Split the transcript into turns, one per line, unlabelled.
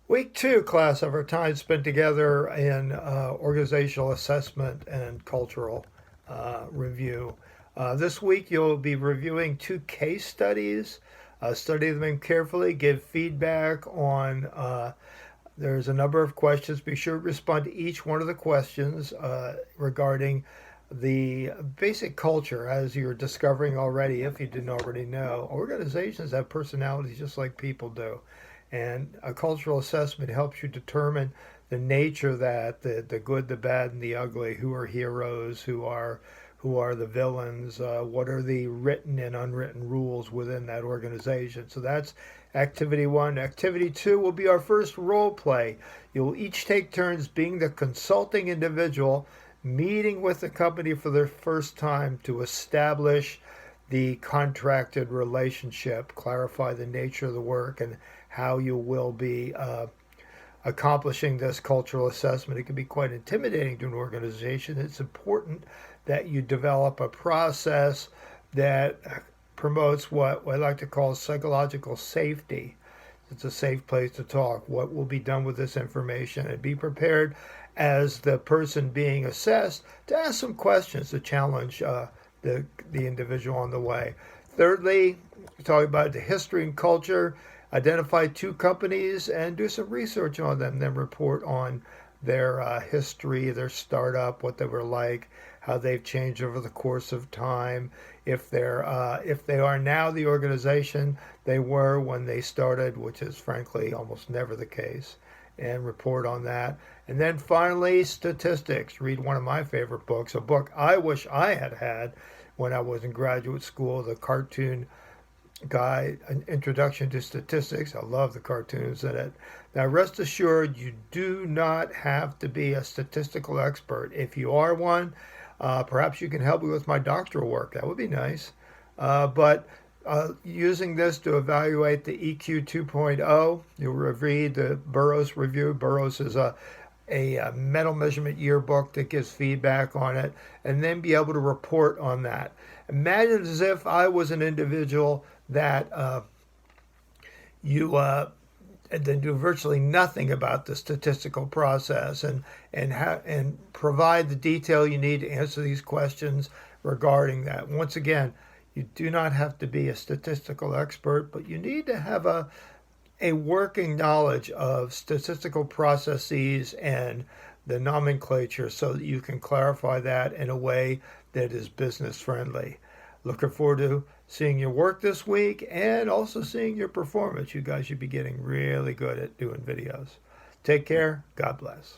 Week two class of our time spent together in organizational assessment and cultural review. This week you'll be reviewing two case studies. Study them carefully, give feedback on. There's a number of questions. Be sure to respond to each one of the questions regarding the basic culture, as you're discovering already, if you didn't already know. Organizations have personalities just like people do. And a cultural assessment helps you determine the nature of that, the good, the bad, and the ugly. Who are heroes? Who are the villains? What are the written and unwritten rules within that organization? So that's activity one. Activity two will be our first role play. You'll each take turns being the consulting individual, meeting with the company for the first time to establish the contracted relationship, clarify the nature of the work, and how you will be accomplishing this cultural assessment. It can be quite intimidating to an organization. It's important that you develop a process that promotes what I like to call psychological safety. It's a safe place to talk. What will be done with this information? And be prepared as the person being assessed to ask some questions to challenge the individual on the way. Thirdly, talk about the history and culture. Identify two companies and do some research on them. Then report on their history, their startup, what they were like, how they've changed over the course of time. If they are now the organization they were when they started, which is frankly almost never the case, and report on that. And then finally, statistics. Read one of my favorite books, a book I wish I had had when I was in graduate school, The Cartoon Guide, An Introduction to Statistics. I love the cartoons in it. Now, rest assured, you do not have to be a statistical expert. If you are one, perhaps you can help me with my doctoral work. That would be nice. But using this to evaluate the EQ 2.0, you'll read the Burroughs Review. Burroughs is a mental measurement yearbook that gives feedback on it, and then be able to report on that. Imagine as if I was an individual that you then do virtually nothing about the statistical process, and provide the detail you need to answer these questions regarding that. Once again, you do not have to be a statistical expert, but you need to have a working knowledge of statistical processes and the nomenclature so that you can clarify that in a way that is business friendly. Looking forward to seeing your work this week and also seeing your performance. You guys should be getting really good at doing videos. Take care. God bless.